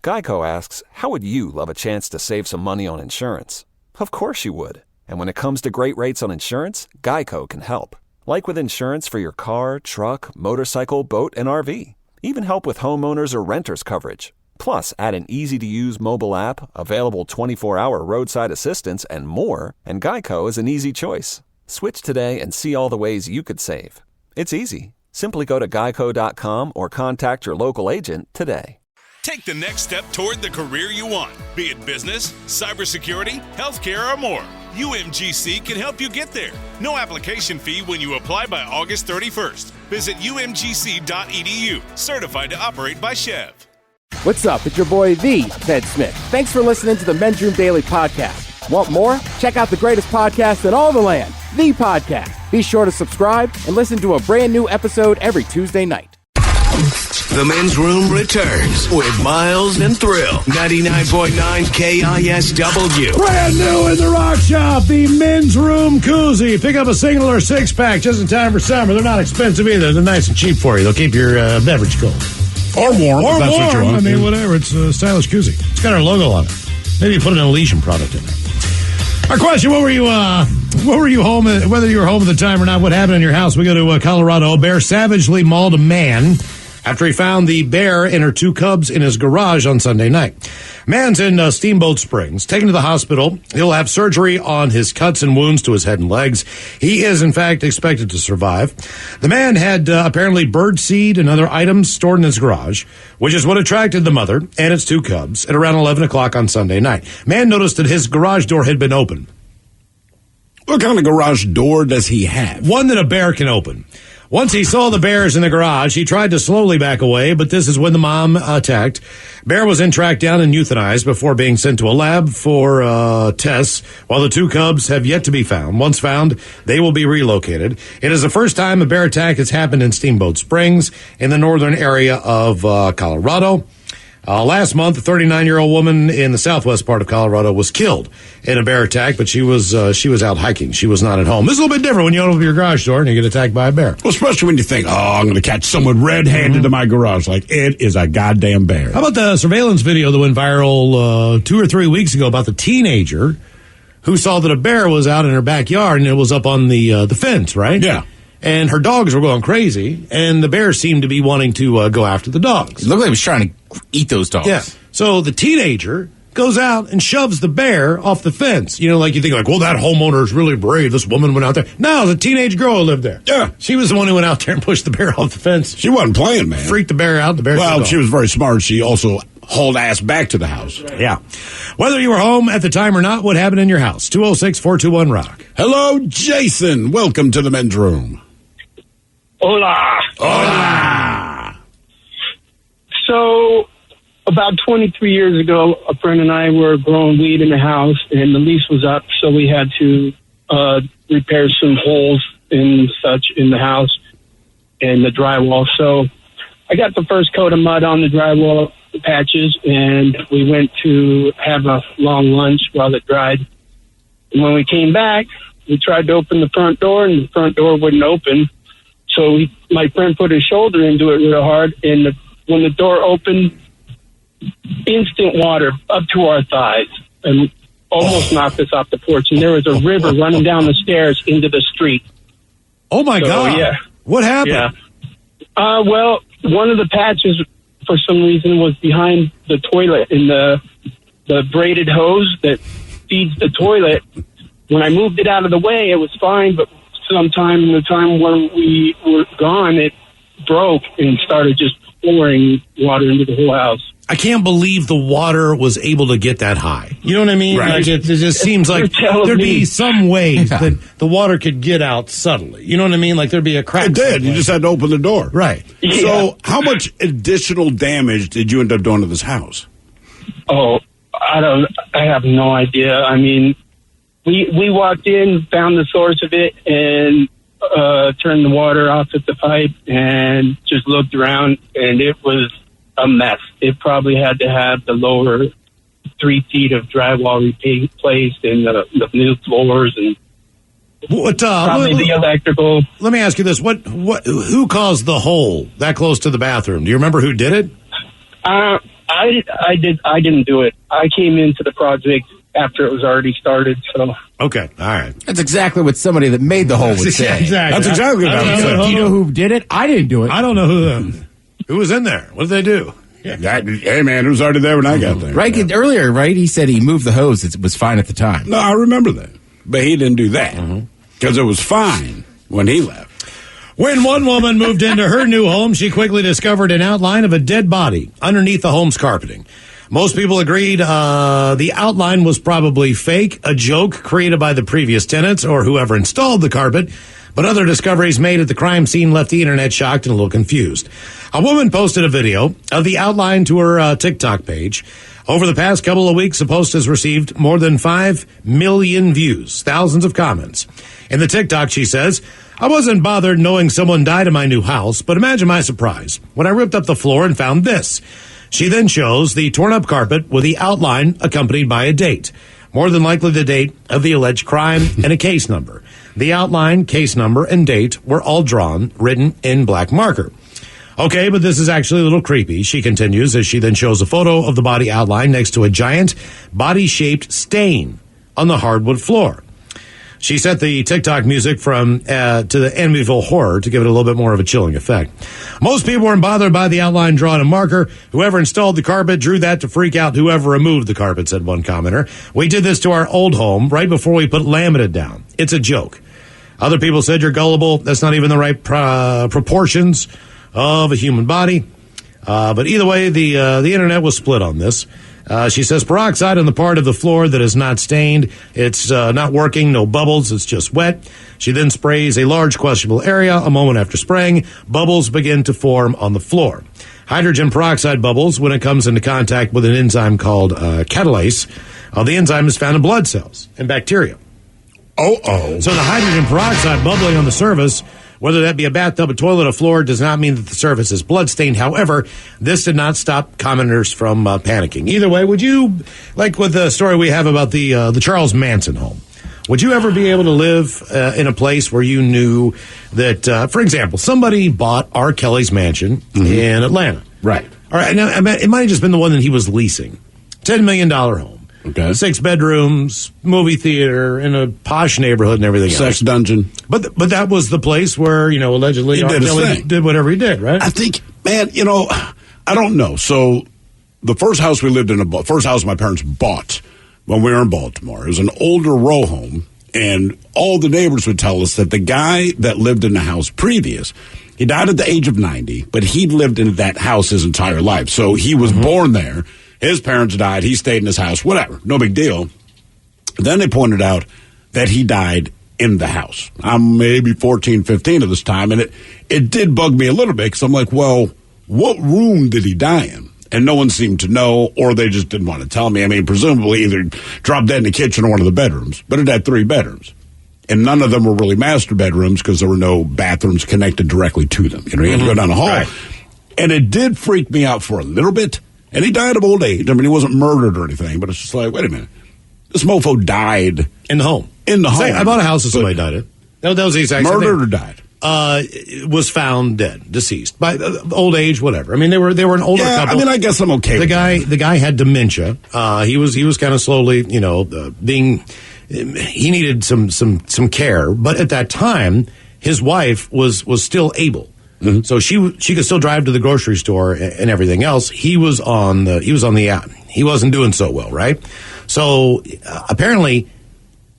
Geico asks, how would you love a chance to save some money on insurance? Of course you would. And when it comes to great rates on insurance, Geico can help. Like with insurance for your car, truck, motorcycle, boat, and RV. Even help with homeowners or renters coverage. Plus, add an easy-to-use mobile app, available 24-hour roadside assistance, and more, and Geico is an easy choice. Switch today and see all the ways you could save. It's easy. Simply go to geico.com or contact your local agent today. Take the next step toward the career you want, be it business, cybersecurity, healthcare, or more. UMGC can help you get there. No application fee when you apply by August 31st. Visit umgc.edu, certified to operate by Chev. What's up? It's your boy, The Ted Smith. Thanks for listening to the Men's Room Daily Podcast. Want more? Check out the greatest podcast in all the land, The Podcast. Be sure to subscribe and listen to a brand new episode every Tuesday night. The Men's Room returns with Miles and Thrill. 99.9 KISW. Brand new in the rock shop, the Men's Room Koozie. Pick up a single or six-pack just in time for summer. They're not expensive either. They're nice and cheap for you. They'll keep your beverage cold. Or warm, if that's what you want. I mean, whatever. It's a stylish koozie. It's got our logo on it. Maybe you put an Elysian product in there. Our question, what were you home, whether you were home at the time or not, what happened in your house? We go to Colorado. A bear savagely mauled a man after he found the bear and her two cubs in his garage on Sunday night. Man's in Steamboat Springs, taken to the hospital. He'll have surgery on his cuts and wounds to his head and legs. He is, in fact, expected to survive. The man had apparently bird seed and other items stored in his garage, which is what attracted the mother and its two cubs at around 11 o'clock on Sunday night. Man noticed that his garage door had been open. What kind of garage door does he have? One that a bear can open. Once he saw the bears in the garage, he tried to slowly back away, but this is when the mom attacked. Bear was then tracked down and euthanized before being sent to a lab for tests, while the two cubs have yet to be found. Once found, they will be relocated. It is the first time a bear attack has happened in Steamboat Springs in the northern area of Colorado. Last month, a 39-year-old woman in the southwest part of Colorado was killed in a bear attack, but she was out hiking. She was not at home. This is a little bit different when you open up your garage door and you get attacked by a bear. Well, especially when you think, I'm going to catch someone red-handed in my garage. Like, it is a goddamn bear. How about the surveillance video that went viral 2 or 3 weeks ago about the teenager who saw that a bear was out in her backyard and it was up on the fence, right? Yeah. And her dogs were going crazy, and the bear seemed to be wanting to go after the dogs. It looked like he was trying to eat those dogs. Yeah. So the teenager goes out and shoves the bear off the fence. You know, like you think, like, well, that homeowner is really brave. This woman went out there. No, the teenage girl who lived there. Yeah. She was the one who went out there and pushed the bear off the fence. She wasn't playing, man. Freaked the bear out. The bear. Well, she was very smart. She also hauled ass back to the house. Yeah. Whether you were home at the time or not, what happened in your house? 206-421-ROCK. Hello, Jason. Welcome to the Men's Room. Hola. Hola. So, about 23 years ago, a friend and I were growing weed in the house, and the lease was up, so we had to repair some holes and such in the house and the drywall. So, I got the first coat of mud on the drywall patches, and we went to have a long lunch while it dried. And when we came back, we tried to open the front door, and the front door wouldn't open. So my friend put his shoulder into it real hard, and when the door opened, instant water up to our thighs, and almost knocked us off the porch. And there was a river running down the stairs into the street. Oh, my God. Yeah. What happened? Yeah. Well, one of the patches, for some reason, was behind the toilet, and the braided hose that feeds the toilet. When I moved it out of the way, it was fine, but sometime in the time when we were gone, it broke and started just pouring water into the whole house. I can't believe the water was able to get that high. You know what I mean? Right. Like it just seems like there'd be some ways that the water could get out subtly. You know what I mean? Like there'd be a crack. It did. You just had to open the door. Right. Yeah. So how much additional damage did you end up doing to this house? Oh, I have no idea. I mean, we walked in, found the source of it, and turned the water off at the pipe and just looked around, and it was a mess. It probably had to have the lower 3 feet of drywall replaced and the new floors and probably the electrical. Let me ask you this: who caused the hole that close to the bathroom? Do you remember who did it? I didn't do it. I came into the project after it was already started. So Okay, all right. That's exactly what somebody that made the hole would say. Exactly. That's exactly what I would say. Do you know who did it? I didn't do it. I don't know who was in there. What did they do? Hey, man, it was already there when I got there. Right, earlier, right? He said he moved the hose. It was fine at the time. No, I remember that. But he didn't do that because it was fine when he left. When one woman moved into her new home, she quickly discovered an outline of a dead body underneath the home's carpeting. Most people agreed the outline was probably fake, a joke created by the previous tenants or whoever installed the carpet. But other discoveries made at the crime scene left the internet shocked and a little confused. A woman posted a video of the outline to her TikTok page. Over the past couple of weeks, the post has received more than 5 million views, thousands of comments. In the TikTok, she says, I wasn't bothered knowing someone died in my new house, but imagine my surprise when I ripped up the floor and found this. She then shows the torn up carpet with the outline accompanied by a date. More than likely the date of the alleged crime and a case number. The outline, case number, and date were all written in black marker. Okay, but this is actually a little creepy, she continues as she then shows a photo of the body outline next to a giant body-shaped stain on the hardwood floor. She set the TikTok music to the Amityville Horror to give it a little bit more of a chilling effect. Most people weren't bothered by the outline drawn in marker. Whoever installed the carpet drew that to freak out whoever removed the carpet, said one commenter. We did this to our old home right before we put laminate down. It's a joke. Other people said you're gullible. That's not even the right proportions of a human body. But either way, the internet was split on this. She says peroxide on the part of the floor that is not stained. It's not working, no bubbles, it's just wet. She then sprays a large questionable area. A moment after spraying, bubbles begin to form on the floor. Hydrogen peroxide bubbles when it comes into contact with an enzyme called catalase. The enzyme is found in blood cells and bacteria. So the hydrogen peroxide bubbling on the surface, whether that be a bathtub, a toilet, a floor, does not mean that the surface is bloodstained. However, this did not stop commenters from panicking. Either way, would you, like with the story we have about the Charles Manson home, would you ever be able to live in a place where you knew that, for example, somebody bought R. Kelly's mansion in Atlanta? Right. All right. Now, it might have just been the one that he was leasing. $10 million home. Okay. 6 bedrooms, movie theater, in a posh neighborhood and everything else. Sex dungeon. But that was the place where, allegedly He R. did his Kelly thing. did whatever he did, right? I think, man, I don't know. So the first house we lived in, first house my parents bought when we were in Baltimore, it was an older row home, and all the neighbors would tell us that the guy that lived in the house previous, he died at the age of 90, but he'd lived in that house his entire life. So he was born there. His parents died. He stayed in his house. Whatever. No big deal. Then they pointed out that he died in the house. I'm maybe 14, 15 at this time, and it did bug me a little bit because I'm like, well, what room did he die in? And no one seemed to know, or they just didn't want to tell me. I mean, presumably either dropped dead in the kitchen or one of the bedrooms, but it had 3 bedrooms. And none of them were really master bedrooms because there were no bathrooms connected directly to them. You had to go down the hall. Right. And it did freak me out for a little bit. And he died of old age. I mean, he wasn't murdered or anything, but it's just like, wait a minute. This mofo died. In the home. In the home. I bought a house that somebody died in. That was the exact same murdered thing. or died? Was found dead, deceased. By old age, whatever. I mean, they were an older couple. I mean, I guess I'm okay with that. The guy had dementia. He was kind of slowly, being... He needed some care. But at that time, his wife was still able. Mm-hmm. So she could still drive to the grocery store and everything else. He was on the out. He wasn't doing so well, right? So apparently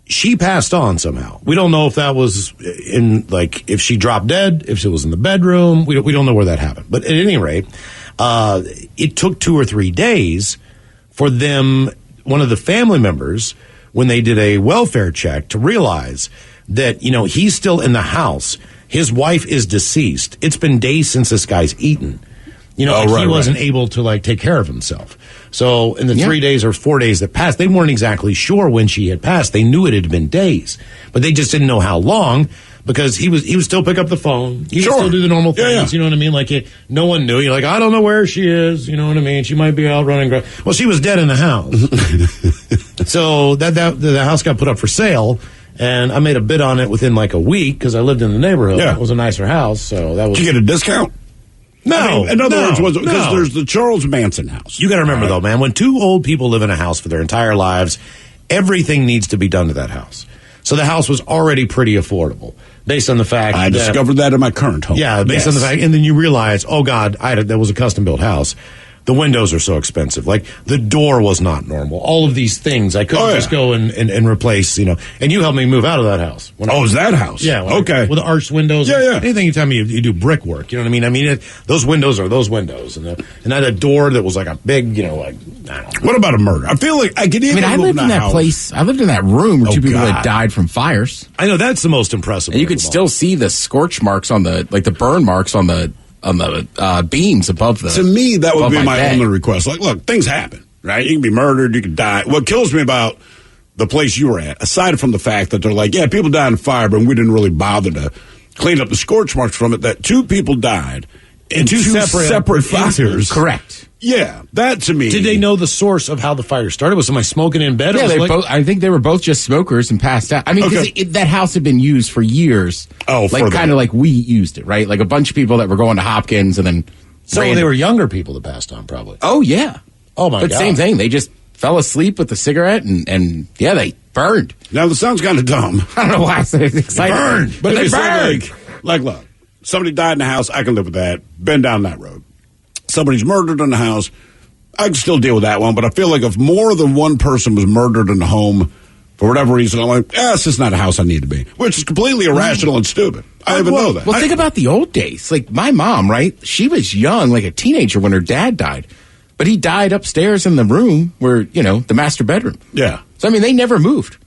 she passed on somehow. We don't know if that was if she dropped dead, if she was in the bedroom. We don't know where that happened. But at any rate, it took 2 or 3 days for them, one of the family members, when they did a welfare check, to realize that, he's still in the house. His wife is deceased. It's been days since this guy's eaten. He wasn't able to take care of himself. So in the 3 days or 4 days that passed, they weren't exactly sure when she had passed. They knew it had been days, but they just didn't know how long because he would still pick up the phone. He would still do the normal things. You know what I mean? No one knew. You're like, I don't know where she is. You know what I mean? She might be out running. Well, she was dead in the house. So the house got put up for sale. And I made a bid on it within a week because I lived in the neighborhood. Yeah. It was a nicer house, so that was. Did you get a discount? No. In other words, because no. there's the Charles Manson house. You got to remember, though, man, when two old people live in a house for their entire lives, everything needs to be done to that house. So the house was already pretty affordable, based on the fact I discovered that in my current home. Yeah, based on the fact, and then you realize, oh, God, that was a custom-built house. The windows are so expensive. Like, the door was not normal. All of these things, I couldn't just go and replace, And you helped me move out of that house. It was that house? Yeah. Okay. With the arched windows. Yeah. Anything you tell me you do brickwork, you know what I mean? Those windows are those windows. And I had a door that was like a big, I don't know. What about a murder? I feel like I could even I lived in that place. I lived in that room where two people had died from fires. I know, that's the most impressive. And you could still see the scorch marks on the burn marks on the beams above the. To me, that would be my only only request. Like, look, things happen, right? You can be murdered, you can die. What kills me about the place you were at, aside from the fact that they're like, yeah, people died in fire, but we didn't really bother to clean up the scorch marks from it, that two people died in two separate fires. Correct. Yeah, that to me. Did they know the source of how the fire started? Was somebody smoking in bed? Yeah, I think they were both just smokers and passed out. I mean, because that house had been used for years. Oh, like kind of like we used it, right? Like a bunch of people that were going to Hopkins and then. So they were younger people that passed on, probably. Oh yeah. Oh my God. But same thing. They just fell asleep with the cigarette and they burned. Now this sounds kind of dumb. I don't know why I said it's exciting. Burned, but they if burned. Like, look, somebody died in the house, I can live with that. Been down that road. Somebody's murdered in the house. I can still deal with that one, but I feel like if more than one person was murdered in the home for whatever reason, I'm like, it's just not a house I need to be, which is completely irrational and stupid. I even know that. Well, think about the old days. Like my mom, right? She was young, like a teenager when her dad died, but he died upstairs in the room where, the master bedroom. Yeah. So, I mean, they never moved.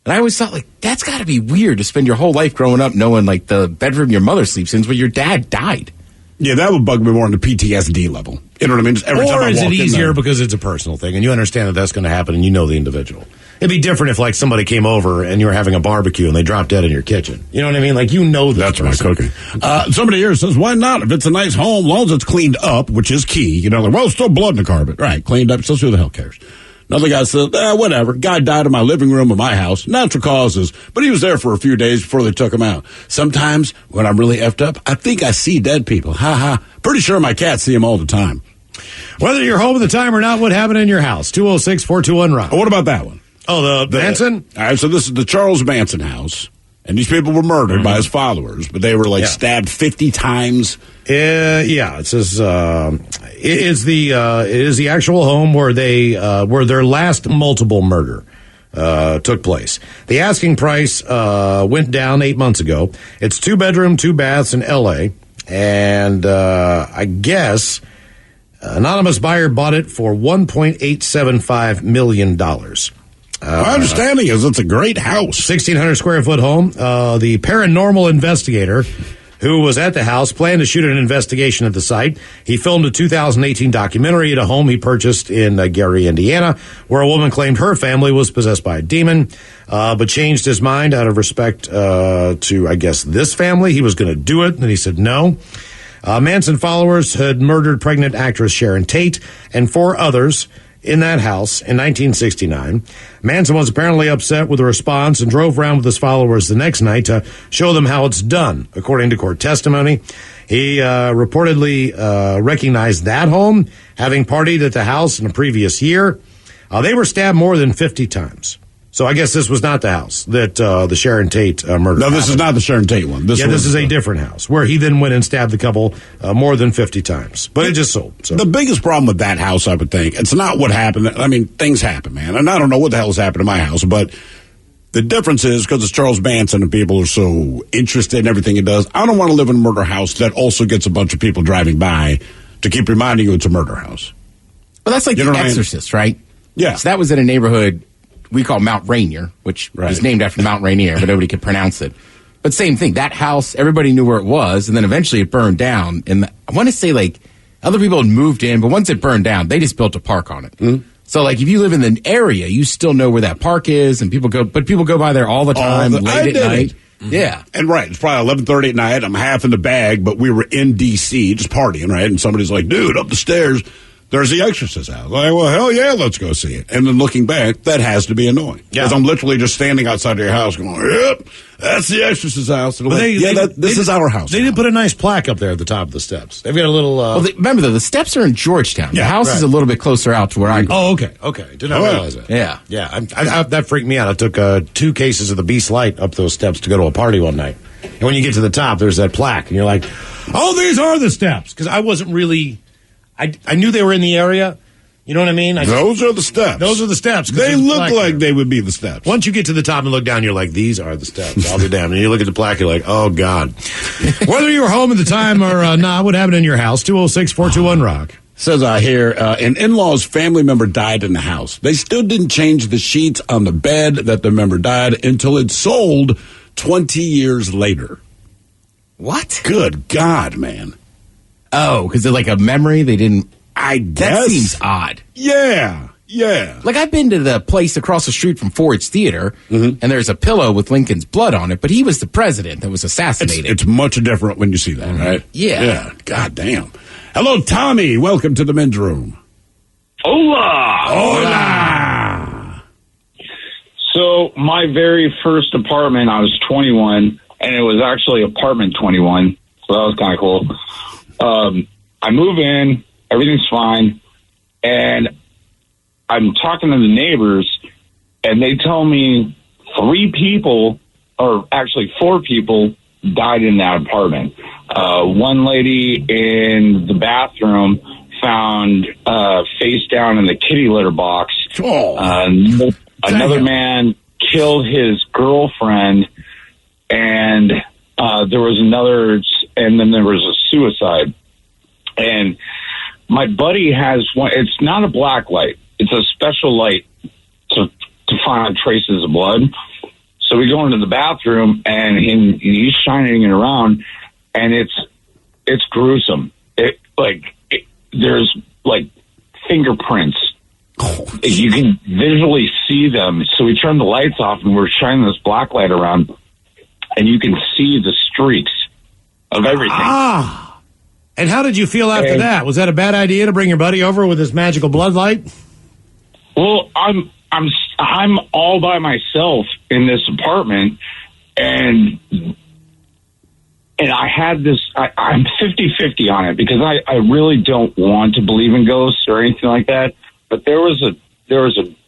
And I always thought, like, that's got to be weird to spend your whole life growing up knowing, like, the bedroom your mother sleeps in is where your dad died. Yeah, that would bug me more on the PTSD level. You know what I mean? Just every time I is it walk in easier there. because it's a personal thing and you understand that that's going to happen and you know the individual? It'd be different if, like, somebody came over and you were having a barbecue and they dropped dead in your kitchen. You know what I mean? Like, this That's person. my cooking. Somebody here says, why not? If it's a nice home, as long as it's cleaned up, which is key. Like, still blood in the carpet. Right, cleaned up. So who the hell cares? Another guy said, whatever. Guy died in my living room of my house. Natural causes. But he was there for a few days before they took him out. Sometimes, when I'm really effed up, I think I see dead people. Ha ha. Pretty sure my cats see them all the time. Whether you're home at the time or not, what happened in your house? 206-421-ROCK. What about that one? Oh, the Manson? All right, so this is the Charles Manson house. And these people were murdered by his followers, but they were stabbed 50 times. Yeah, it says it is the actual home where where their last multiple murder took place. The asking price went down 8 months ago. It's 2-bedroom, 2 baths in L.A. And I guess anonymous buyer bought it for $1.875 million. My understanding is it's a great house. 1,600 square foot home. The paranormal investigator who was at the house planned to shoot an investigation at the site. He filmed a 2018 documentary at a home he purchased in Gary, Indiana, where a woman claimed her family was possessed by a demon, but changed his mind out of respect to, I guess, this family. He was going to do it, and he said no. Manson followers had murdered pregnant actress Sharon Tate and 4 others in that house in 1969. Manson was apparently upset with the response and drove around with his followers the next night to show them how it's done, according to court testimony. He reportedly recognized that home, having partied at the house in a previous year. They were stabbed more than 50 times. So I guess this was not the house that the Sharon Tate murder. No, this is not the Sharon Tate one. This is a different house where he then went and stabbed the couple more than 50 times. But it just sold. So. The biggest problem with that house, I would think, it's not what happened. I mean, things happen, man. And I don't know what the hell has happened to my house, but the difference is because it's Charles Manson and people are so interested in everything he does. I don't want to live in a murder house that also gets a bunch of people driving by to keep reminding you it's a murder house. Well, that's like The Exorcist, right? Yeah. So that was in a neighborhood we call Mount Rainier, which is named after Mount Rainier, but nobody could pronounce it. But same thing, that house, everybody knew where it was, and then eventually it burned down. And I want to say, like, other people had moved in, but once it burned down, they just built a park on it. Mm-hmm. So, like, if you live in the area, you still know where that park is, and people go by there all the time, late at night. Mm-hmm. Yeah. And it's probably 11:30 at night. I'm half in the bag, but we were in D.C. just partying, right? And somebody's like, dude, up the stairs, there's the Exorcist house. Like, well, hell yeah, let's go see it. And then looking back, that has to be annoying. Because I'm literally just standing outside of your house going, yep, that's the Exorcist house. And this is our house. They did put a nice plaque up there at the top of the steps. They've got a little... remember, though, the steps are in Georgetown. The house is a little bit closer out to where I go. Oh, okay. Did not realize that. Yeah. Yeah, that freaked me out. I took 2 cases of the Beast Light up those steps to go to a party one night. And when you get to the top, there's that plaque. And you're like, oh, these are the steps. Because I wasn't really... I knew they were in the area. You know what I mean? Those are the steps. Those are the steps. They look like they would be the steps. Once you get to the top and look down, you're like, these are the steps. I'll be damned. And you look at the plaque, you're like, oh, God. Whether you were home at the time or not, what happened in your house? 206-421-ROCK. Says here, an in-law's family member died in the house. They still didn't change the sheets on the bed that the member died until it sold 20 years later. What? Good God, man. Oh, because they're like a memory? They didn't... I guess. That seems odd. Yeah. Like, I've been to the place across the street from Ford's Theater, and there's a pillow with Lincoln's blood on it, but he was the president that was assassinated. It's much different when you see that, right? Yeah. God damn. Hello, Tommy. Welcome to the men's room. Hola. So, my very first apartment, I was 21, and it was actually apartment 21, so that was kind of cool. I move in, everything's fine, and I'm talking to the neighbors, and they tell me 3 people, or actually 4 people, died in that apartment. One lady in the bathroom found face down in the kitty litter box. Another man killed his girlfriend, and there was another, and then there was a suicide. And my buddy has one. It's not a black light. It's a special light to find traces of blood. So we go into the bathroom, and he's shining it around, and it's gruesome. There's like fingerprints. You can visually see them. So we turn the lights off, and we're shining this black light around, and you can see the streaks of everything. And how did you feel after that? Was that a bad idea to bring your buddy over with his magical blood light? Well, I'm all by myself in this apartment, and I had this. I'm 50-50 on it because I really don't want to believe in ghosts or anything like that. But there was a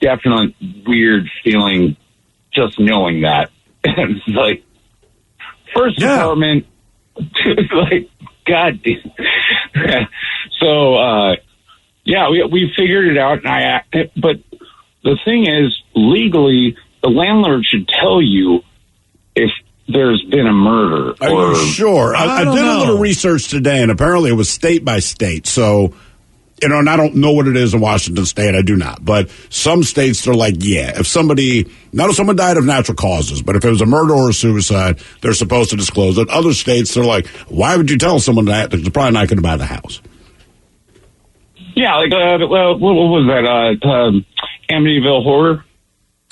definite weird feeling just knowing that. It's like first apartment, like God damn. So we figured it out, and but the thing is, legally, the landlord should tell you if there's been a murder. Are you sure? I did a little research today, and apparently it was state by state. So, and I don't know what it is in Washington State. I do not. But some states, they're like, if someone died of natural causes, but if it was a murder or a suicide, they're supposed to disclose it. Other states, they're like, why would you tell someone that? They're probably not going to buy the house. Yeah, like, what was that? Amityville Horror?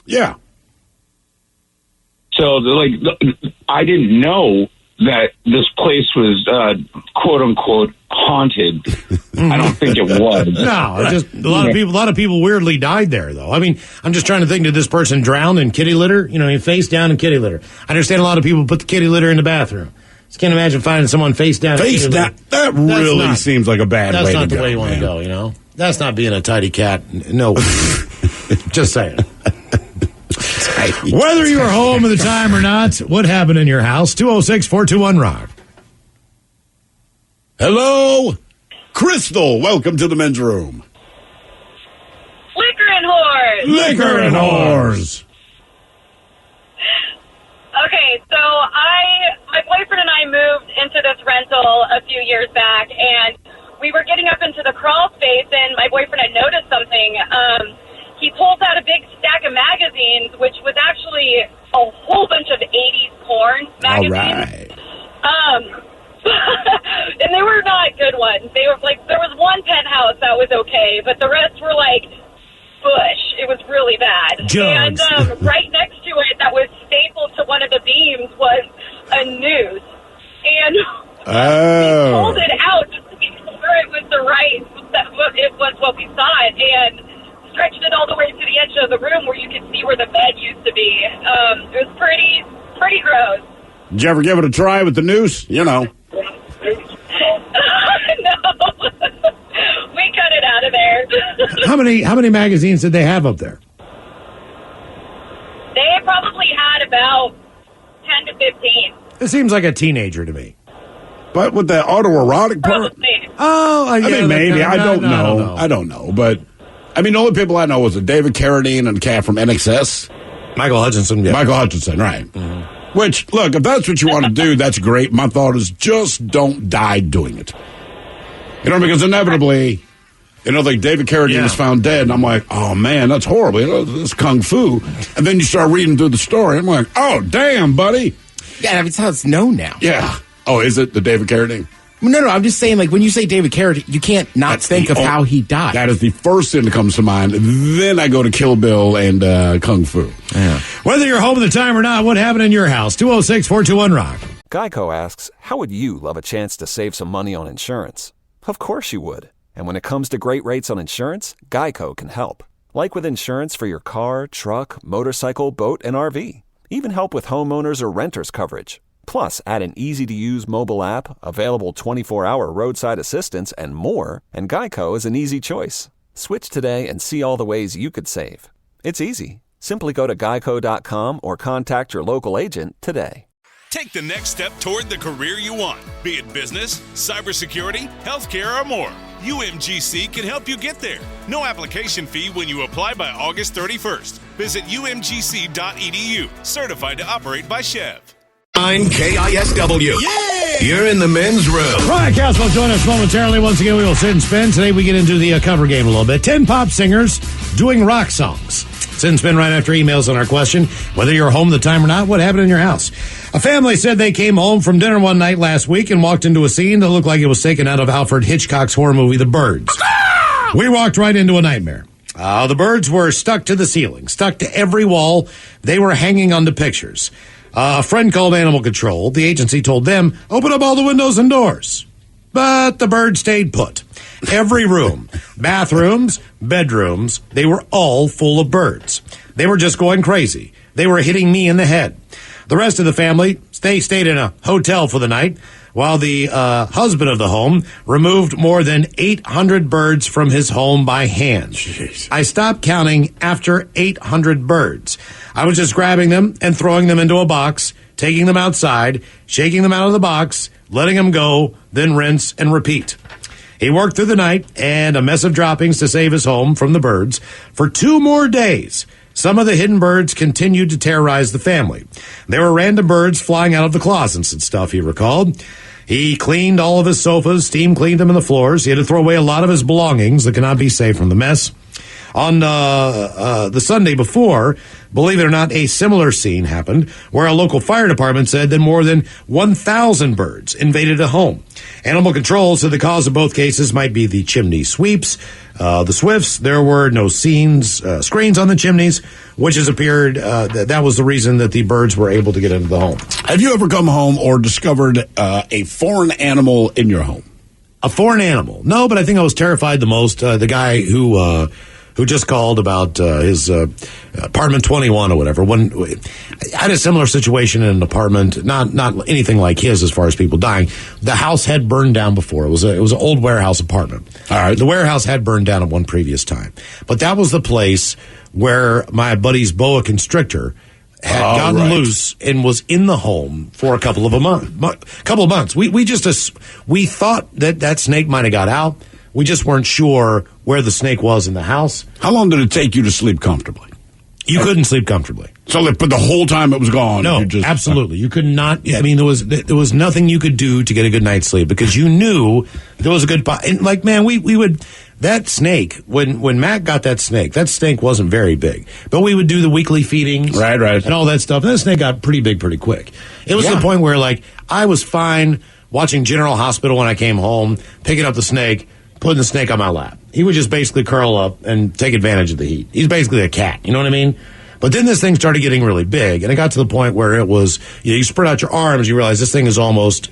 Yeah. So, I didn't know that this place was, quote unquote, haunted. I don't think it was. No, just a lot of people weirdly died there, though. I mean, I'm just trying to think, did this person drown in kitty litter? Face down in kitty litter. I understand a lot of people put the kitty litter in the bathroom. Just can't imagine finding someone face down. That really seems like a bad way to go. That's not the way you want to go, That's not being a tidy cat. No. Just saying. Whether you were home at the time or not, what happened in your house? 206-421-ROCK. Hello, Crystal. Welcome to the men's room. Liquor and whores. Liquor and whores. Okay, so my boyfriend and I moved into this rental a few years back, and we were getting up into the crawl space, and my boyfriend had noticed something. He pulls out a big stack of magazines, which was actually a whole bunch of 80s porn magazines. All right. And they were not good ones. They were like, there was one penthouse that was okay, but the rest were like bush. It was really bad. Jugs. And right next to it, that was stapled to one of the beams, was a noose. And he pulled it out just to be sure sure it was the right, it was what we thought, and stretched it all the way to the edge of the room where you could see where the bed used to be. It was pretty gross. Did you ever give it a try with the noose? You know. No. We cut it out of there. How many magazines did they have up there? They probably had about 10 to 15. It seems like a teenager to me. But with the autoerotic part? Probably. Oh, I mean, maybe. I don't know. I don't know. But, I mean, the only people I know was David Carradine and a cat from NXS. Michael Hutchinson. Yeah. Michael Hutchinson, right. Mm-hmm. Which, look, if that's what you want to do, that's great. My thought is just don't die doing it. You know, because inevitably, you know, like David Carradine was found dead, and I'm like, oh, man, that's horrible. You know, this kung fu. And then you start reading through the story. I'm like, oh, damn, buddy. Yeah, that's how it's known now. Yeah. Oh, is it the David Carradine? No, I'm just saying, like, when you say David Carradine, you can't not think of how he died. That is the first thing that comes to mind. Then I go to Kill Bill and Kung Fu. Yeah. Whether you're home at the time or not, what happened in your house? 206-421-ROCK. Geico asks, how would you love a chance to save some money on insurance? Of course you would. And when it comes to great rates on insurance, Geico can help. Like with insurance for your car, truck, motorcycle, boat, and RV. Even help with homeowners or renters coverage. Plus, add an easy-to-use mobile app, available 24-hour roadside assistance, and more, and Geico is an easy choice. Switch today and see all the ways you could save. It's easy. Simply go to geico.com or contact your local agent today. Take the next step toward the career you want, be it business, cybersecurity, healthcare, or more. UMGC can help you get there. No application fee when you apply by August 31st. Visit umgc.edu, certified to operate by Chev. KISW. Yay! You're in the men's room. Ryan Castle will join us momentarily. Once again, we will sit and spin. Today we get into the cover game a little bit. 10 pop singers doing rock songs. Sit and spin right after emails on our question. Whether you're home at the time or not, what happened in your house? A family said they came home from dinner one night last week and walked into a scene that looked like it was taken out of Alfred Hitchcock's horror movie, The Birds. We walked right into a nightmare. The birds were stuck to the ceiling, stuck to every wall. They were hanging onto pictures. A friend called Animal Control. The agency told them, open up all the windows and doors. But the birds stayed put. Every room, bathrooms, bedrooms, they were all full of birds. They were just going crazy. They were hitting me in the head. The rest of the family, they stayed in a hotel for the night, while the husband of the home removed more than 800 birds from his home by hand. Jeez. I stopped counting after 800 birds. I was just grabbing them and throwing them into a box, taking them outside, shaking them out of the box, letting them go, then rinse and repeat. He worked through the night and a mess of droppings to save his home from the birds. For 2 more days, some of the hidden birds continued to terrorize the family. There were random birds flying out of the closets and stuff, he recalled. He cleaned all of his sofas, steam cleaned them and the floors. He had to throw away a lot of his belongings that cannot be saved from the mess. On the Sunday before, believe it or not, a similar scene happened where a local fire department said that more than 1,000 birds invaded a home. Animal Control said the cause of both cases might be the chimney sweeps. The Swifts, there were no screens on the chimneys, which has appeared that was the reason that the birds were able to get into the home. Have you ever come home or discovered a foreign animal in your home? A foreign animal? No, but I think I was terrified the most. The guy who just called about his apartment 21 or whatever. I had a similar situation in an apartment, not anything like his as far as people dying. The house had burned down before. It was an old warehouse apartment. All right. The warehouse had burned down at one previous time. But that was the place where my buddy's boa constrictor had gotten loose and was in the home for a couple of months. We thought that snake might have got out. We just weren't sure where the snake was in the house. How long did it take you to sleep comfortably? You couldn't sleep comfortably. So, but the whole time it was gone? No, absolutely. You could not. I mean, there was nothing you could do to get a good night's sleep because you knew there was a good. And like, man, we would. That snake, when Matt got that snake wasn't very big. But we would do the weekly feedings. Right. And all that stuff. And that snake got pretty big pretty quick. It was to the point where, like, I was fine watching General Hospital when I came home, picking up the snake, putting the snake on my lap. He would just basically curl up and take advantage of the heat. He's basically a cat. You know what I mean? But then this thing started getting really big, and it got to the point where it was, you spread out your arms, you realize this thing is almost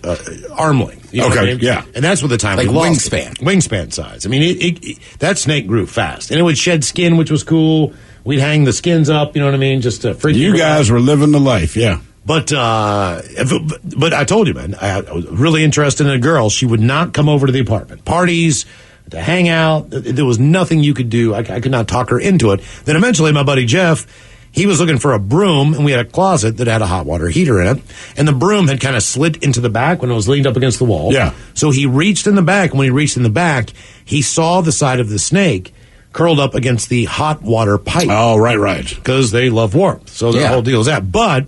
arm length. You know what I mean? Yeah. And that's what the time Like we lost wingspan. it. Wingspan size. I mean, that snake grew fast, and it would shed skin, which was cool. We'd hang the skins up, you know what I mean, just to freak You guys were living the life, yeah. But I told you, man, I was really interested in a girl. She would not come over to the apartment. Parties, to hang out. There was nothing you could do. I could not talk her into it. Then eventually my buddy Jeff, he was looking for a broom, and we had a closet that had a hot water heater in it. And the broom had kind of slid into the back when it was leaned up against the wall. Yeah. So he reached in the back, and when he reached in the back, he saw the side of the snake curled up against the hot water pipe. Oh, right. Because they love warmth. So the whole deal is that. But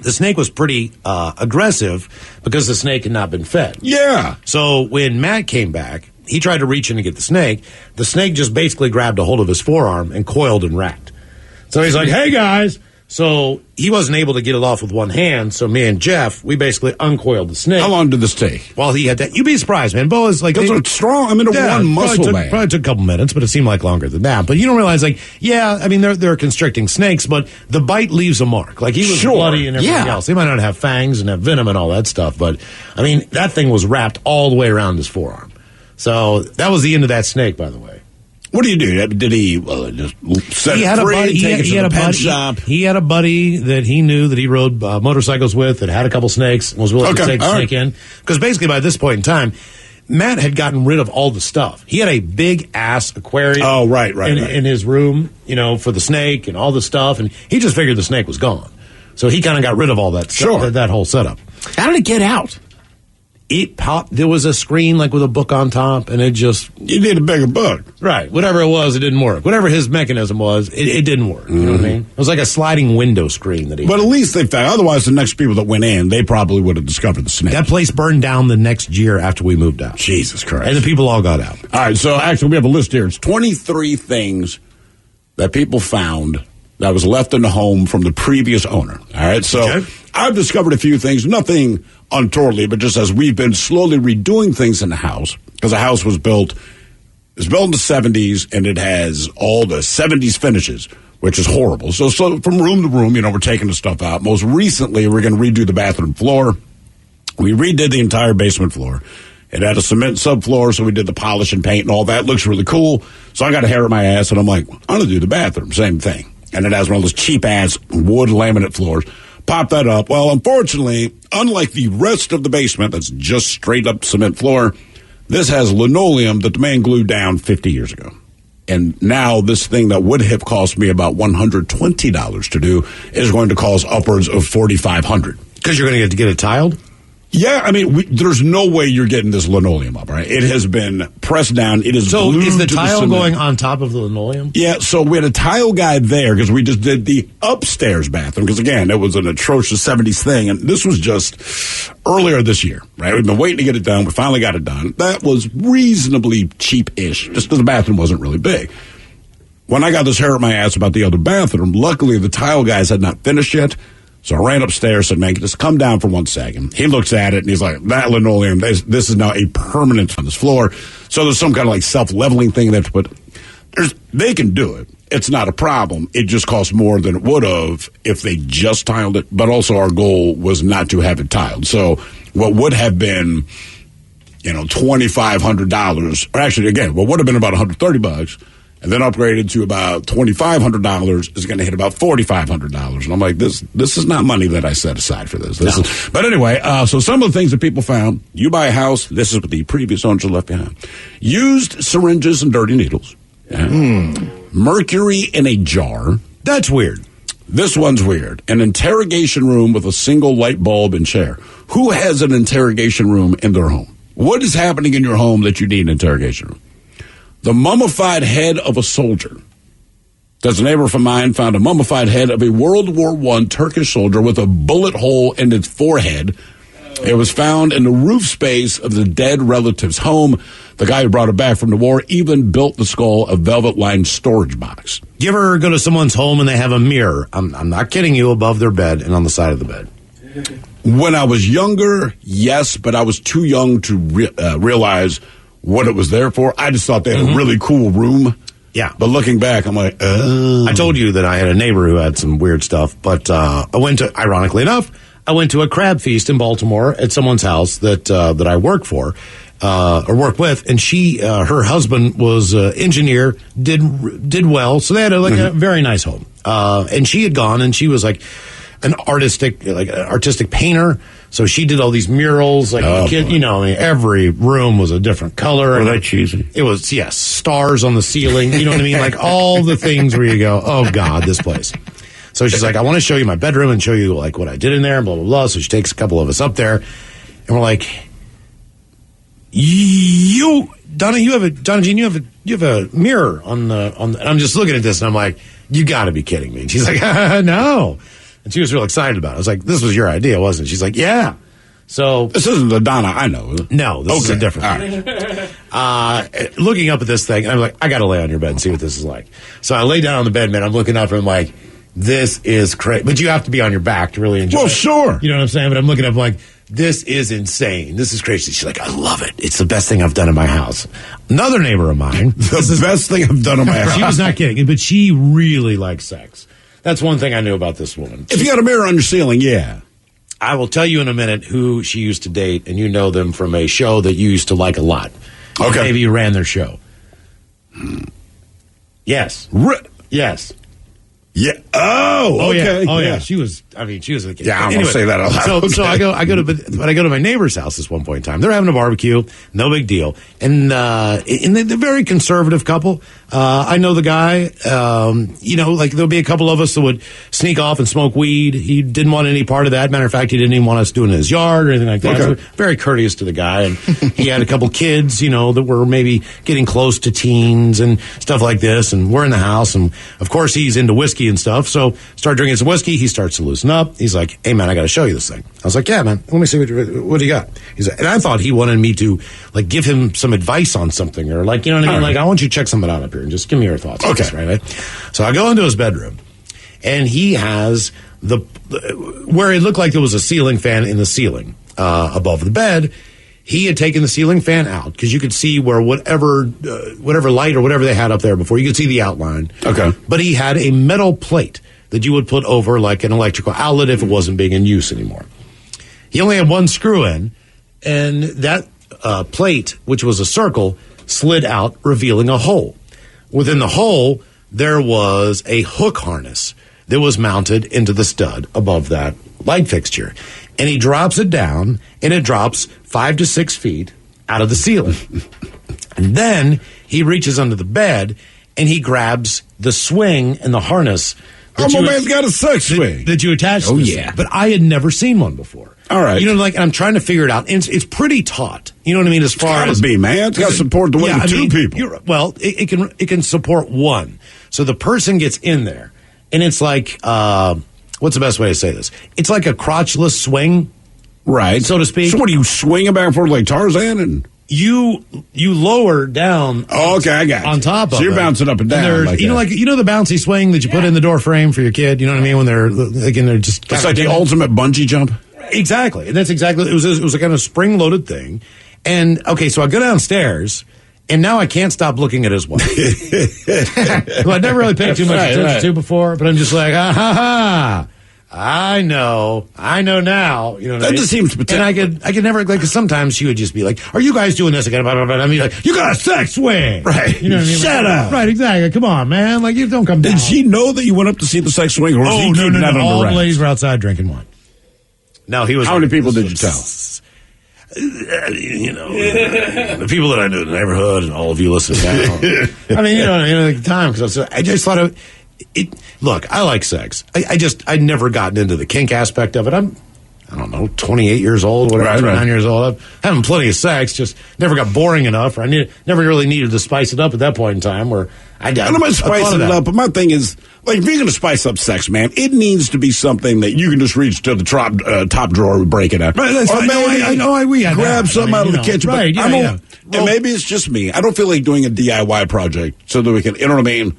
the snake was pretty aggressive because the snake had not been fed. Yeah. So when Matt came back, he tried to reach in to get the snake. The snake just basically grabbed a hold of his forearm and coiled and racked. So he's like, hey, guys. So he wasn't able to get it off with one hand. So me and Jeff, we basically uncoiled the snake. How long did this take? Well, he had that. You'd be surprised, man. Boa's like... Those are strong. I mean, one muscle, man. Probably took a couple minutes, but it seemed like longer than that. But you don't realize, like, yeah, I mean, they're constricting snakes, but the bite leaves a mark. Like, he was bloody and everything else. He might not have fangs and have venom and all that stuff, but, I mean, that thing was wrapped all the way around his forearm. So that was the end of that snake, by the way. What do you do? Did he just set it free, take it to the pet shop? He had a buddy that he knew that he rode motorcycles with that had a couple snakes and was willing to take the snake in. Because basically by this point in time, Matt had gotten rid of all the stuff. He had a big-ass aquarium in his room, you know, for the snake and all the stuff, and he just figured the snake was gone. So he kind of got rid of all that stuff, that whole setup. How did it get out? It popped. There was a screen like with a book on top, and it just... You need a bigger book. Right. Whatever it was, it didn't work. Whatever his mechanism was, it didn't work. You know what I mean? It was like a sliding window screen that he... But at least they found... Otherwise, the next people that went in, they probably would have discovered the snake. That place burned down the next year after we moved out. Jesus Christ. And the people all got out. All right, so actually we have a list here. It's 23 things that people found that was left in the home from the previous owner. All right, so I've discovered a few things, nothing untowardly, but just as we've been slowly redoing things in the house, because the house was built in the 70s, and it has all the 70s finishes, which is horrible. So from room to room, you know, we're taking the stuff out. Most recently, we're going to redo the bathroom floor. We redid the entire basement floor. It had a cement subfloor, so we did the polish and paint and all that. Looks really cool. So I got a hair in my ass, and I'm like, I'm going to do the bathroom. Same thing. And it has one of those cheap-ass wood laminate floors. Pop that up. Well, unfortunately, unlike the rest of the basement that's just straight-up cement floor, this has linoleum that the man glued down 50 years ago. And now this thing that would have cost me about $120 to do is going to cost upwards of $4,500. Because you're going to get it tiled? Yeah, I mean, there's no way you're getting this linoleum up, right? It has been pressed down. It is so glued is the to tile the going on top of the linoleum? Yeah, so we had a tile guy there because we just did the upstairs bathroom because, again, it was an atrocious 70s thing, and this was just earlier this year, right? We've been waiting to get it done. We finally got it done. That was reasonably cheap-ish, just because the bathroom wasn't really big. When I got this hair at my ass about the other bathroom, luckily the tile guys had not finished yet. So I ran upstairs and said, man, just come down for 1 second. He looks at it and he's like, that linoleum, this is now a permanent on this floor. So there's some kind of like self-leveling thing they have to put. They can do it. It's not a problem. It just costs more than it would have if they just tiled it. But also our goal was not to have it tiled. So what would have been, $2,500, or actually, again, what would have been about $130, and then upgraded to about $2,500 is going to hit about $4,500. And I'm like, this is not money that I set aside for this. But anyway, so some of the things that people found, you buy a house, this is what the previous owners left behind. Used syringes and dirty needles. Mercury in a jar. That's weird. This one's weird. An interrogation room with a single light bulb and chair. Who has an interrogation room in their home? What is happening in your home that you need an interrogation room? The mummified head of a soldier. There's a neighbor of mine found a mummified head of a World War I Turkish soldier with a bullet hole in its forehead. It was found in the roof space of the dead relative's home. The guy who brought it back from the war even built the skull a velvet-lined storage box. You ever go to someone's home and they have a mirror? I'm not kidding you, above their bed and on the side of the bed. When I was younger, yes, but I was too young to realize what it was there for. I just thought they had a really cool room. Yeah. But looking back, I'm like, I told you that I had a neighbor who had some weird stuff, but ironically enough, I went to a crab feast in Baltimore at someone's house that I work for, or work with, and her husband was an engineer, did well, so they had a very nice home. And she had gone, and she was like an artistic painter. So she did all these murals, every room was a different color. Were they cheesy? It was, yes, stars on the ceiling. You know what I mean? Like all the things where you go, oh God, this place. So she's like, I want to show you my bedroom and show you like what I did in there and blah, blah, blah. So she takes a couple of us up there, and we're like, Donna Jean, you have a mirror on the, and I'm just looking at this and I'm like, you gotta be kidding me. And she's like, no. And she was real excited about it. I was like, this was your idea, wasn't it? She's like, yeah. So this isn't the Donna I know. No, this is a different one. Looking up at this thing, I'm like, I got to lay on your bed and see what this is like. So I lay down on the bed, man. I'm looking up and I'm like, this is crazy. But you have to be on your back to really enjoy it. Well, sure. You know what I'm saying? But I'm looking up like, this is insane. This is crazy. She's like, I love it. It's the best thing I've done in my house. Another neighbor of mine. The best thing I've done in my house. She was not kidding, but she really likes sex. That's one thing I knew about this woman. If you got a mirror on your ceiling, yeah. I will tell you in a minute who she used to date, and you know them from a show that you used to like a lot. Okay. Maybe you ran their show. Yes. Yes. Yeah. Oh, okay. Yeah. Oh, yeah. She was a kid. Yeah, I'm going to say that out loud. So I go to my neighbor's house this one point in time. They're having a barbecue. No big deal. And they're a very conservative couple. I know the guy. There'll be a couple of us that would sneak off and smoke weed. He didn't want any part of that. Matter of fact, he didn't even want us doing it in his yard or anything like that. Okay. So very courteous to the guy. And he had a couple kids, that were maybe getting close to teens and stuff like this. And we're in the house. And of course, he's into whiskey and stuff. So start drinking some whiskey. He starts to loosen up. He's like, hey, man, I got to show you this thing. I was like, yeah, man, let me see what do you got? He's like, and I thought he wanted me to like give him some advice on something or like, you know what I mean? Like, I want you to check something out up here and just give me your thoughts. Okay. On this, right? So I go into his bedroom and he has where it looked like there was a ceiling fan in the ceiling above the bed. He had taken the ceiling fan out because you could see where whatever light or whatever they had up there before, you could see the outline. Okay. But he had a metal plate that you would put over like an electrical outlet if it wasn't being in use anymore. He only had one screw in, and that plate, which was a circle, slid out, revealing a hole. Within the hole, there was a hook harness that was mounted into the stud above that light fixture. And he drops it down, and it drops 5 to 6 feet out of the ceiling. And then he reaches under the bed, and he grabs the swing and the harness. Oh, my man's got a sex swing. That you attach to this thing. But I had never seen one before. All right. And I'm trying to figure it out. And it's pretty taut. You know what I mean? As far as be, man. It's got to support the weight of two people. It can support one. So the person gets in there, and it's like, what's the best way to say this? It's like a crotchless swing, right? So to speak. So what, do you swing it back and forth like Tarzan? And you lower down. Oh, okay, I got you. On top of it. So you're bouncing up and down. And the bouncy swing that you put in the door frame for your kid. You know what I mean? When they're just. It's like the ultimate bungee jump. Exactly. And that's exactly. It was a kind of spring loaded thing. And okay, so I go downstairs. And now I can't stop looking at his wife. Who I never really paid too much attention to before, but I'm just like, I know now. You know what I mean? Just seems and I could never, like, 'cause sometimes she would just be like, are you guys doing this again? Blah, blah, blah. I mean, like, you got a sex swing. Right. You know what I mean? Shut up. Right, exactly. Come on, man. Like, you don't come down. Did she know that you went up to see the sex swing? Or was he keeping that under All the wraps? ladies were outside drinking wine. No, he was. How many people did you tell? The people that I knew in the neighborhood and all of you listening now. I mean, at the time, because I just thought of it. Look, I like sex. I'd never gotten into the kink aspect of it. I don't know, 28 years old, whatever, 29 years old. I'm having plenty of sex, just never got boring enough. Or I never really needed to spice it up at that point in time where I don't mind spicing it up, but my thing is, like, if you're going to spice up sex, man, it needs to be something that you can just reach to the top drawer and break it out. Right, that's I know we had grab something out of the kitchen. Right, and maybe it's just me. I don't feel like doing a DIY project so that we can, you know what I mean?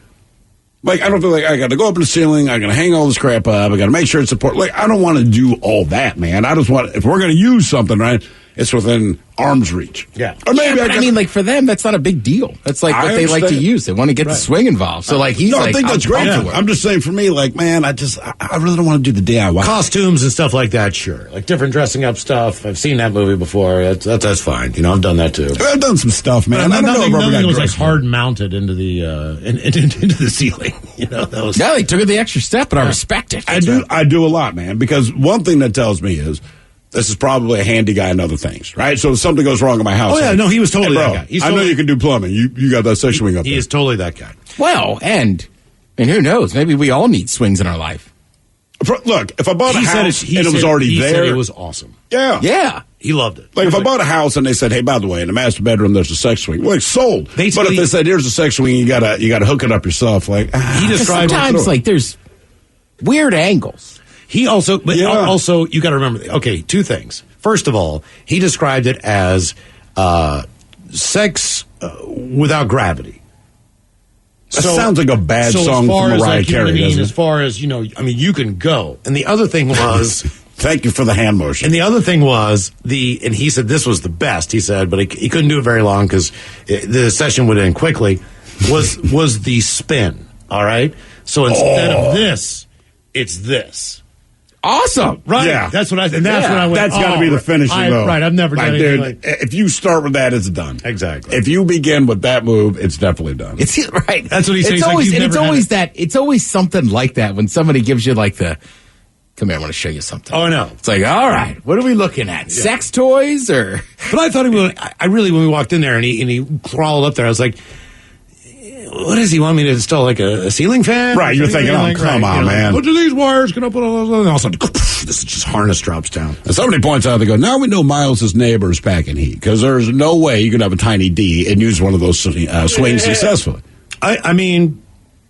Like, I don't feel like I got to go up in the ceiling. I got to hang all this crap up. I got to make sure it's support. Like, I don't want to do all that, man. I just want, if we're going to use something, right, it's within arm's reach. Yeah. Or maybe I mean, like for them, that's not a big deal. That's like what they like to use. They want to get the swing involved. So like he's no, like, I think that's great. Yeah. I'm just saying, for me, like, man, I really don't want to do the DIY. Costumes and stuff like that, sure. Like different dressing up stuff. I've seen that movie before. That's fine. You know, I've done that too. I've done some stuff, man. I don't know if nothing I was like hard mounted into the into the ceiling. You know, that was. Yeah, they took it the extra step, but I respect it. I do a lot, man, because one thing that tells me is this is probably a handy guy in other things, right? So if something goes wrong in my house. Oh, yeah, no, he was totally hey, bro, that guy. I know you can do plumbing. You got that section wing up there. He is totally that guy. Well, and who knows? Maybe we all need swings in our life. Look, if I bought a house and it was already there. Said it was awesome. Yeah. Yeah. He loved it. Like if I bought a house and they said, hey, by the way, in the master bedroom there's a sex swing. Well, it's sold. Basically, but if they said, here's a sex swing, you gotta hook it up yourself. Like he described sometimes like there's weird angles. He also, but also you got to remember. Okay, two things. First of all, he described it as sex without gravity. That sounds like a bad song from Mariah Carey, doesn't it? As far as, you know, I mean, you can go. And the other thing was... Thank you for the hand motion. And the other thing was, and he said this was the best, he said, but he couldn't do it very long because the session would end quickly, was the spin, all right? So instead of this, it's this. Awesome. Right. Yeah. That's what I when I went. That's got to be the finishing move. Right. I've never done anything like if you start with that, it's done. Exactly. If you begin with that move, it's definitely done. It's right. That's what he said. It's always something like that when somebody gives you like the, come here, I want to show you something. Oh, no. It's like, all right, what are we looking at? Yeah. Sex toys or? But I thought I really, when we walked in there and he crawled up there, I was like, what does he want me to install, like a ceiling fan? Right, you're thinking, come on, man. What do these wires? Can I put all those? And all of a sudden, this just harness drops down. And somebody points out, they go, now we know Miles' neighbor is packing heat, because there's no way you can have a tiny D and use one of those swings successfully. I mean,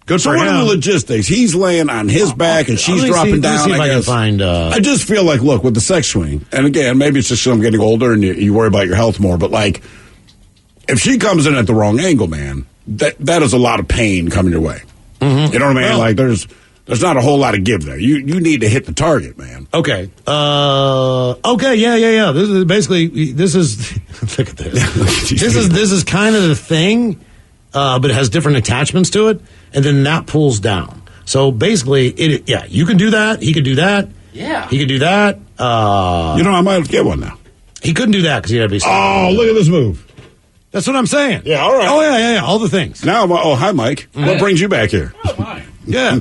good for him. So what are the logistics? He's laying on his back and she's dropping down. See if I can find. I just feel like, look, with the sex swing, and again, maybe it's just because I'm getting older and you worry about your health more, but like, if she comes in at the wrong angle, man, that is a lot of pain coming your way. Mm-hmm. You know what I mean? Well, like there's not a whole lot of give there. You need to hit the target, man. Okay. Okay. Yeah. This is basically look at this. this is kind of the thing, but it has different attachments to it, and then that pulls down. So basically, you can do that. He could do that. Yeah. He could do that. I might have to get one now. He couldn't do that because he had to be. Oh, look at this move. That's what I'm saying. Yeah, all right. Oh, yeah. All the things. Now, hi, Mike. Mm-hmm. What brings you back here? Oh, my. Yeah.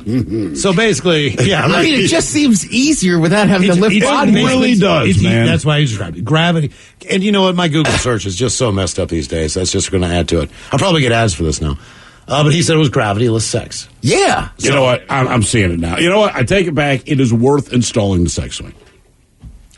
So basically, yeah. I mean, it just seems easier without having to lift body. It really does, man. That's why I described it. Gravity. And you know what? My Google search is just so messed up these days. That's just going to add to it. I'll probably get ads for this now. But he said it was gravity-less sex. Yeah. You know what? I'm seeing it now. You know what? I take it back. It is worth installing the sex swing.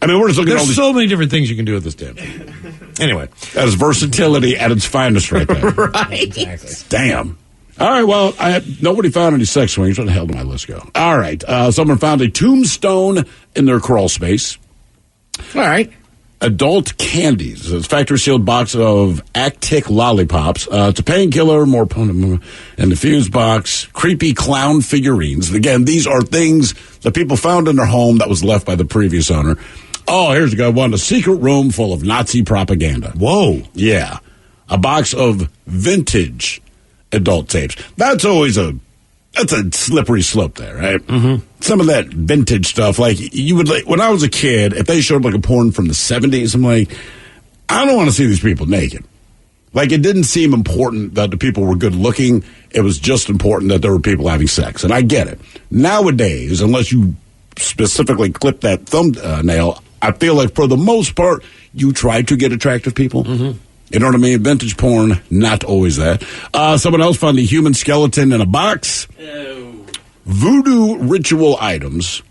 I mean, we're just looking at all There's so many different things you can do with this damn thing. Anyway. That is versatility at its finest right there. Right. Exactly. Damn. All right, well, nobody found any sex swings. Where the hell did my list go? All right, someone found a tombstone in their crawl space. All right. Adult candies. It's a factory-sealed box of Actic lollipops. It's a painkiller, more and the fuse box. Creepy clown figurines. Again, these are things that people found in their home that was left by the previous owner. Oh, here's a good one. A secret room full of Nazi propaganda. Whoa. Yeah. A box of vintage adult tapes. That's always a slippery slope there, right? Mm-hmm. Some of that vintage stuff, like you would, when I was a kid, if they showed like a porn from the 70s, I'm like, I don't want to see these people naked. Like, it didn't seem important that the people were good looking. It was just important that there were people having sex. And I get it. Nowadays, unless you specifically clip that thumbnail, I feel like for the most part, you try to get attractive people. Mm-hmm. You know what I mean? Vintage porn, not always that. Someone else found a human skeleton in a box. Ew. Voodoo ritual items.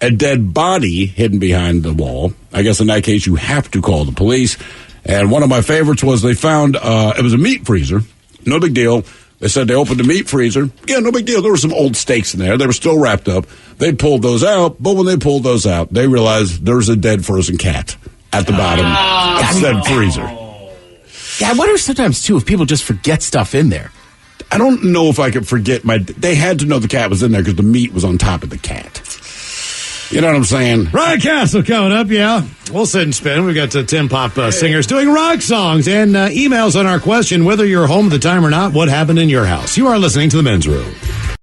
A dead body hidden behind the wall. I guess in that case, you have to call the police. And one of my favorites was they found, it was a meat freezer. No big deal. They said they opened the meat freezer. Yeah, no big deal. There were some old steaks in there. They were still wrapped up. They pulled those out, but when they pulled those out, they realized there was a dead frozen cat at the bottom of said freezer. Yeah, I wonder sometimes, too, if people just forget stuff in there. I don't know if I could forget they had to know the cat was in there because the meat was on top of the cat. You know what I'm saying? Ryan Castle coming up, yeah. We'll sit and spin. We've got 10 pop singers doing rock songs and emails on our question, whether you're home at the time or not, what happened in your house. You are listening to The Men's Room.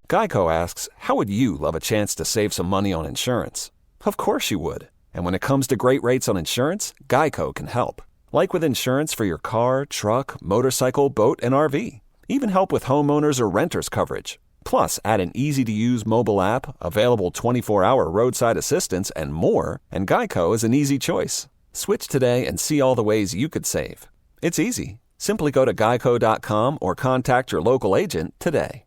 Geico asks, how would you love a chance to save some money on insurance? Of course you would. And when it comes to great rates on insurance, Geico can help. Like with insurance for your car, truck, motorcycle, boat, and RV. Even help with homeowners or renters coverage. Plus, add an easy-to-use mobile app, available 24-hour roadside assistance, and more, and Geico is an easy choice. Switch today and see all the ways you could save. It's easy. Simply go to geico.com or contact your local agent today.